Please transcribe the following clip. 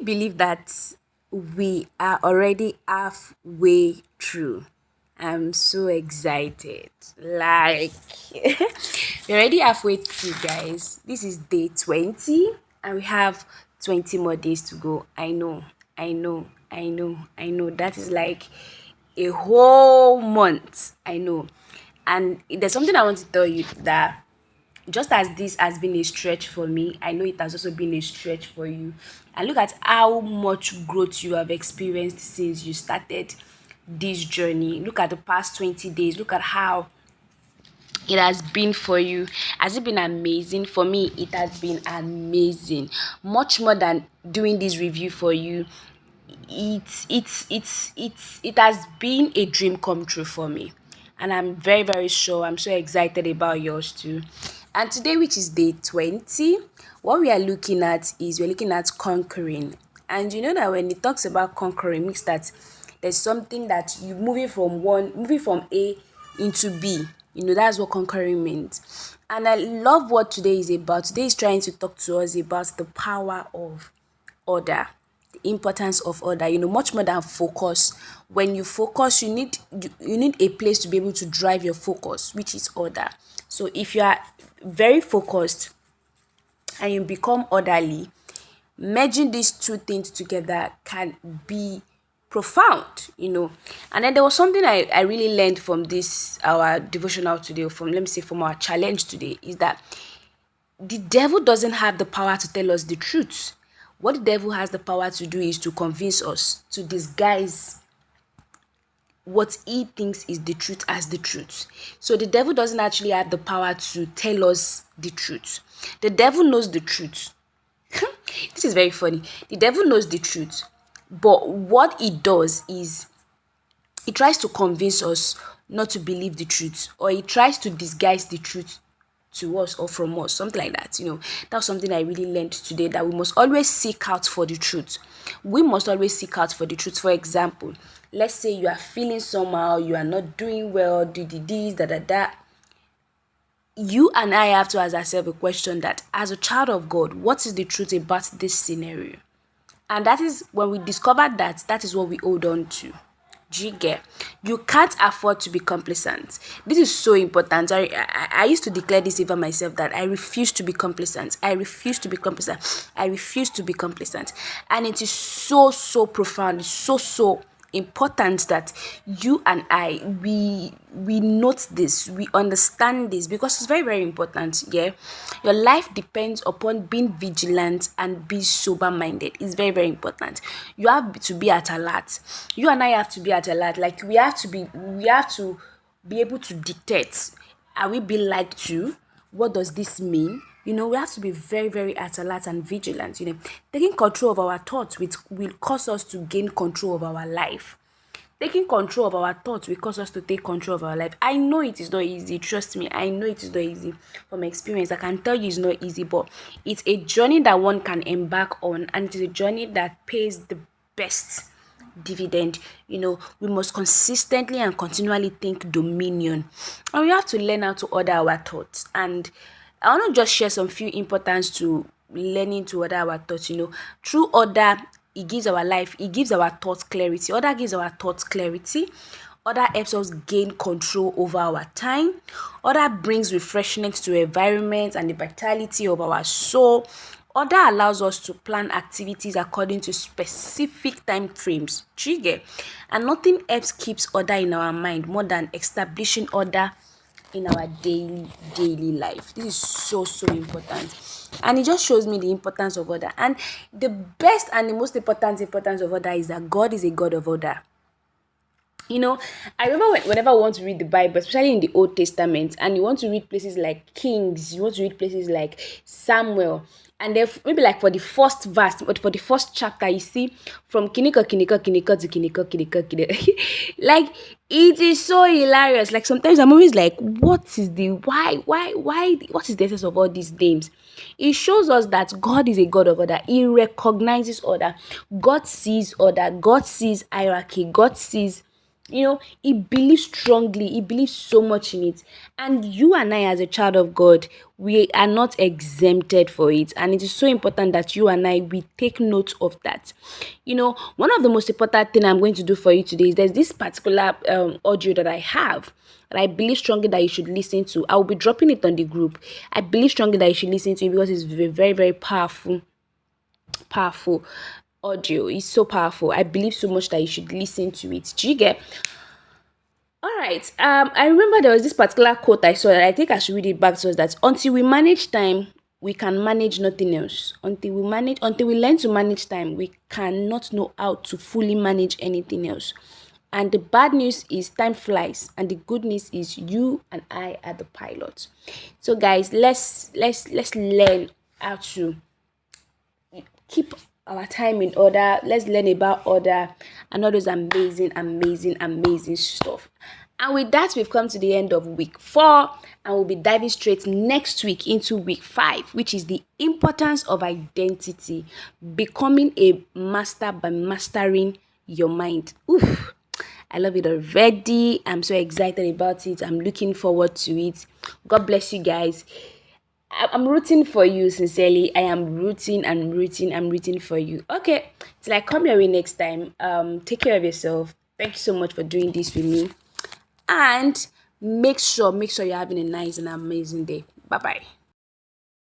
Believe that we are already halfway through. I'm so excited. Like, we're already halfway through, guys. This is day 20, and we have 20 more days to go. I know. That is like a whole month. I know. And there's something I want to tell you that just as this has been a stretch for me, I know it has also been a stretch for you. And look at how much growth you have experienced since you started this journey. Look at the past 20 days. Look at how it has been for you. Has it been amazing? For me, it has been amazing. Much more than doing this review for you. It has been a dream come true for me, and I'm very, very sure I'm so excited about yours too. And today, which is day 20, what we are looking at is we're looking at conquering. And you know that when it talks about conquering, means that there's something that you moving from A into B. You know, that's what conquering means. And I love what today is about. Today is trying to talk to us about the power of order, the importance of order, much more than focus. When you focus, you need a place to be able to drive your focus, which is order. So if you are very focused and you become orderly, merging these two things together can be profound. And then there was something I really learned from this our devotional today, from, let me say, from our challenge today, is that the devil doesn't have the power to tell us the truth. What the devil has the power to do is to convince us, to disguise what he thinks is the truth as the truth. So the devil doesn't actually have the power to tell us the truth. The devil knows the truth. This is very funny. The devil knows the truth, but what he does is he tries to convince us not to believe the truth, or he tries to disguise the truth to us or from us, something like that. That's something I really learned today, that we must always seek out for the truth. We must always seek out for the truth. For example, let's say you are feeling somehow, you are not doing well, this, da. You and I have to ask ourselves a question, that as a child of God, what is the truth about this scenario? And that is when we discover that, that is what we hold on to. Do you get? You can't afford to be complacent. This is so important. I used to declare this over myself, that I refuse to be complacent. I refuse to be complacent. I refuse to be complacent. And it is so profound. It's so important that you and I, we note this, we understand this, because it's very, very important. Yeah, your life depends upon being vigilant and be sober minded. It's very, very important. You have to be at alert. You and I have to be at alert. Like, we have to be able to dictate, are we being lied to? What does this mean? We have to be very, very at alert and vigilant. Taking control of our thoughts will cause us to gain control of our life. Taking control of our thoughts will cause us to take control of our life. I know it is not easy. Trust me, I know it is not easy. From experience, I can tell you it's not easy, but it's a journey that one can embark on, and it is a journey that pays the best dividend. We must consistently and continually think dominion, and we have to learn how to order our thoughts. And I want to just share some few importance to learning to order our thoughts. Through order, it gives our thoughts clarity. Order gives our thoughts clarity. Order helps us gain control over our time. Order brings refreshment to environment and the vitality of our soul. Order allows us to plan activities according to specific time frames. Trigger. And nothing else keeps order in our mind more than establishing order in our daily life. This is so important, and it just shows me the importance of order. And the best and the most important importance of order is that God is a God of order. I remember whenever I want to read the Bible, especially in the Old Testament, and you want to read places like Kings, you want to read places like Samuel, and then maybe like for the first verse, but for the first chapter, you see from kinika to kinika. Like, it is so hilarious. Like, sometimes I'm always like, what is the why, what is the essence of all these names? It shows us that God is a God of order. He recognizes order. God sees order. God sees hierarchy. God sees he believes strongly, he believes so much in it. And you and I, as a child of God, we are not exempted for it. And it is so important that you and I, we take note of that. One of the most important thing I'm going to do for you today is there's this particular audio that I have that I believe strongly that you should listen to. I will be dropping it on the group. I believe strongly that you should listen to it because it's very, very, very powerful audio. It's so powerful. I believe so much that you should listen to it. Do you get? All right. I remember there was this particular quote I saw that I think I should read it back to us, that until we manage time, we can manage nothing else. Until we learn to manage time, we cannot know how to fully manage anything else. And the bad news is time flies, and the good news is you and I are the pilots. So guys, let's learn how to keep our time in order. Let's learn about order and all those amazing, amazing, amazing stuff. And with that, we've come to the end of week 4, and we'll be diving straight next week into week 5, which is the importance of identity, becoming a master by mastering your mind. Oof. I love it already. I'm so excited about it. I'm looking forward to it. God bless you guys. I'm rooting for you, sincerely. I am rooting and rooting. I'm rooting for you. Okay, till I come your way next time. Take care of yourself. Thank you so much for doing this with me. And make sure you're having a nice and amazing day. Bye bye.